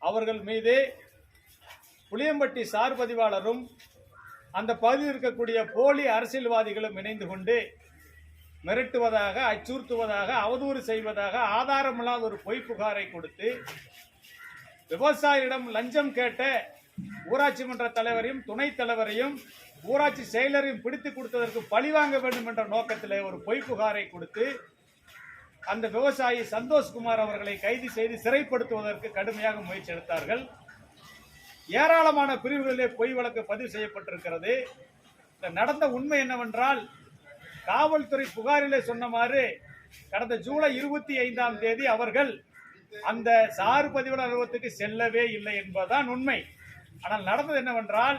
அவர்கள் மீது புளியம்பட்டி சார் பதிவாளரும் அந்த பகுதியில் இருக்கக்கூடிய போலி அரசியல்வாதிகளும் இணைந்து கொண்டு மிரட்டுவதாக, அச்சுறுத்துவதாக, அவதூறு செய்வதாக ஆதாரமில்லாத ஒரு பொய் புகாரை கொடுத்து விவசாயியிடம் லஞ்சம் கேட்ட ஊராட்சி மன்ற தலைவரையும் துணைத் தலைவரையும் ஊராட்சி செயலரையும் பிடித்து கொடுத்ததற்கு பழிவாங்க வேண்டும் என்ற நோக்கத்தில் ஒரு பொய் புகாரை கொடுத்து அந்த விவசாயி சந்தோஷ்குமார் அவர்களை கைது செய்து சிறைப்படுத்துவதற்கு கடுமையாக முயற்சி எடுத்தார்கள். ஏராளமான பிரிவுகளிலே பொய் வழக்கு பதிவு செய்யப்பட்டிருக்கிறது. நடந்த உண்மை என்னவென்றால், காவல்துறை புகாரிலே சொன்னமாறு கடந்த ஜூலை 25ஆம் தேதி அவர்கள் அந்த சார் பதிவாளர் அலுவலகத்துக்கு செல்லவே இல்லை என்பதுதான் உண்மை. ஆனால் நடந்தது என்னவென்றால்,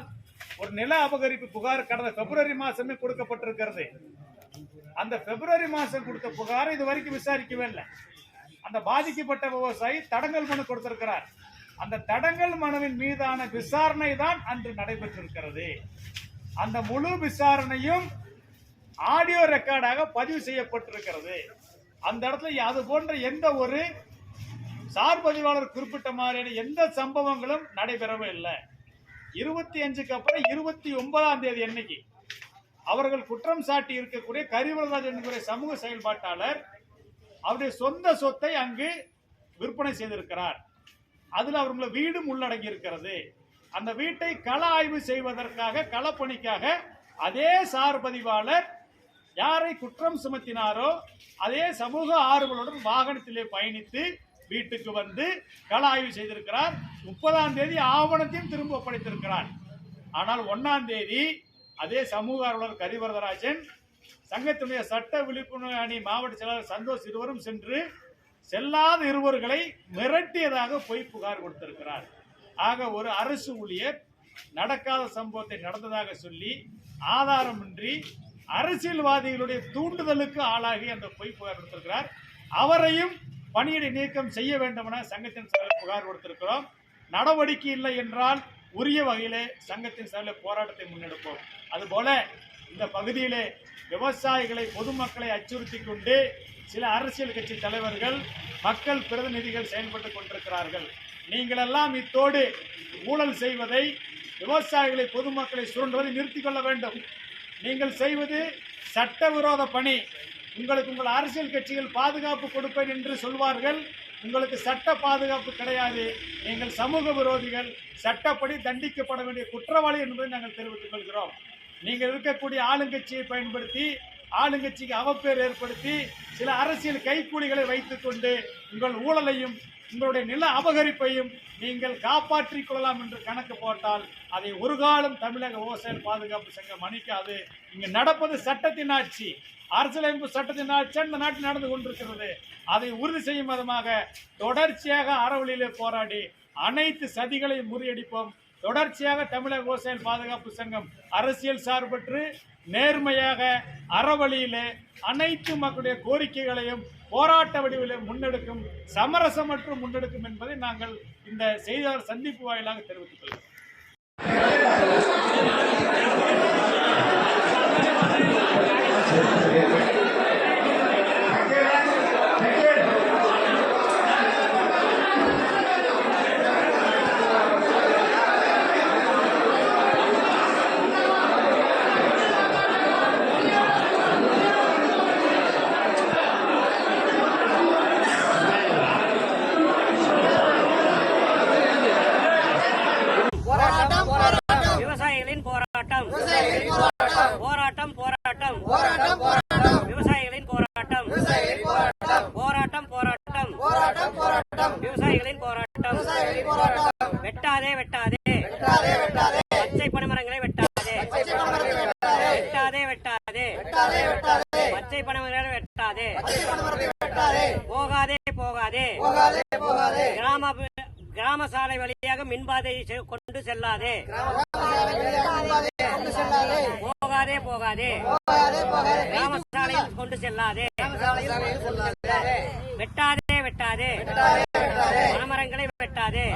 ஒரு நில அபகரிப்பு புகார் கடந்த பிப்ரவரி மாதமே கொடுக்கப்பட்டிருக்கிறது. அந்த பிப்ரவரி மாதம் கொடுத்த புகாரை இதுவரைக்கும் விசாரிக்கவே இல்லை. அந்த பாதிக்கப்பட்ட விவசாயி தடங்கல் மனு கொடுத்திருக்கிறார். அந்த தடங்கல் மனுவின் மீதான விசாரணை தான் அன்று நடைபெற்றிருக்கிறது. அந்த முழு விசாரணையும் ஆடியோ ரெக்கார்டாக பதிவு செய்யப்பட்டிருக்கிறது. அந்த இடத்துல அது போன்ற எந்த ஒரு சார் பதிவாளர் குறிப்பிட்ட மாதிரியான எந்த சம்பவங்களும் நடைபெறவே இல்லை. 25க்கு அப்புறம் 29ஆம் தேதி அன்னைக்கு அவர்கள் குற்றம் சாட்டி இருக்கக்கூடிய கரிவரதாஜ் என்கிற சமூக செயல்பாட்டாளர் அவருடைய சொந்த சொத்தை அங்கு விற்பனை செய்திருக்கிறார். அதில் அவர்களுடைய வீடும் உள்ளடங்கி இருக்கிறது. அந்த வீட்டை கள ஆய்வு செய்வதற்காக, களப்பணிக்காக அதே சார் பதிவாளர் யாரை குற்றம் சுமத்தினாரோ அதே சமூக ஆர்வலுடன் வாகனத்திலே பயணித்து வீட்டுக்கு வந்து கள ஆய்வு செய்திருக்கிறார். 30ஆம் தேதி ஆவணத்தையும் திரும்ப ஒப்படைத்திருக்கிறார். ஆனால் 1ஆம் தேதி அதே சமூக ஆர்வலர் கரிவரதராஜன், சங்கத்தினுடைய சட்ட விழிப்புணர்வு அணி மாவட்ட செயலாளர் சந்தோஷ் இருவரும் சென்று செல்லாத இருவர்களை மிரட்டியதாக பொய் புகார் கொடுத்திருக்கிறார். ஆக ஒரு அரசு ஊழியர் நடக்காத சம்பவத்தை நடந்ததாக சொல்லி ஆதாரமின்றி அரசியல்வாதிகளுடைய தூண்டுதலுக்கு ஆளாகி அந்த பொய் புகார் கொடுத்திருக்கிறார். அவரையும் பணியிடை நீக்கம் செய்ய வேண்டும் என சங்கத்தின் சார்பில் புகார் கொடுத்திருக்கிறோம். நடவடிக்கை இல்லை என்றால் உரிய வகையிலே சங்கத்தின் சார்பில் போராட்டத்தை முன்னெடுப்போம். அதுபோல இந்த பகுதியிலே விவசாயிகளை, பொதுமக்களை அச்சுறுத்தி கொண்டு சில அரசியல் கட்சி தலைவர்கள், மக்கள் பிரதிநிதிகள் செயல்பட்டுக் கொண்டிருக்கிறார்கள். நீங்கள் எல்லாம் இத்தோடு ஊழல் செய்வதை, விவசாயிகளை, பொதுமக்களை சுரண்டுவதை நிறுத்திக் கொள்ள வேண்டும். நீங்கள் செய்வது சட்டவிரோத பணி. உங்களுக்கு உங்கள் அரசியல் கட்சிகள் பாதுகாப்பு கொடுப்பேன் என்று சொல்வார்கள். உங்களுக்கு சட்ட பாதுகாப்பு கிடையாது. நீங்கள் சமூக விரோதிகள், சட்டப்படி தண்டிக்கப்பட வேண்டிய குற்றவாளி என்பதை நாங்கள் தெரிவித்துக் கொள்கிறோம். நீங்கள் இருக்கக்கூடிய ஆளுங்கட்சியை பயன்படுத்தி, ஆளுங்கட்சிக்கு அவப்பேர் ஏற்படுத்தி, சில அரசியல் கைக்கூலிகளை வைத்துக் கொண்டு உங்கள் ஊழலையும் உங்களுடைய நில அபகரிப்பையும் நீங்கள் காப்பாற்றிக் கொள்ளலாம் என்று கணக்கு போட்டால் அதை ஒரு காலம் தமிழக விவசாய பாதுகாப்பு சங்கம் மன்னிக்காது. இங்கு நடப்பது சட்டத்தின் ஆட்சி, அரசியலமைப்பு சட்டத்தின் ஆட்சி இந்த நாட்டில் நடந்து கொண்டிருக்கிறது. அதை உறுதி செய்யும் விதமாக தொடர்ச்சியாக அறவழியிலே போராடி அனைத்து சதிகளையும் முறியடிப்போம். தொடர்ச்சியாக தமிழக விவசாய பாதுகாப்பு சங்கம் அரசியல் சார்பற்று நேர்மையாக அறவழியிலே அனைத்து மக்களுடைய கோரிக்கைகளையும் போராட்ட வடிவிலே முன்னெடுக்கும், சமரசமற்று முன்னெடுக்கும் என்பதை நாங்கள் இந்த செய்தியாளர் சந்திப்பு வாயிலாக தெரிவித்துக் கொள்கிறோம். விவசாயிகளின் போராட்டம், போராட்டம், போராட்டம், விவசாயிகளின் போராட்டம், போராட்டம், போராட்டம், விவசாயிகளின் போராட்டம். வெட்டாதே, வெட்டாதே, பச்சை பனைமரங்களை வெட்டாதே, வெட்டாதே, வெட்டாதே, பச்சை பனைமரங்களை வெட்டாதே, போகாதே, போகாதே, கிராம சாலை வழியாக மின்பாதையை கொண்டு செல்லாதே, போகாதே, போகாதே, கிராம சாலையில் கொண்டு செல்லாதே, வெட்டாதே, வெட்டாதே, பனைமரங்களை வெட்டாதே.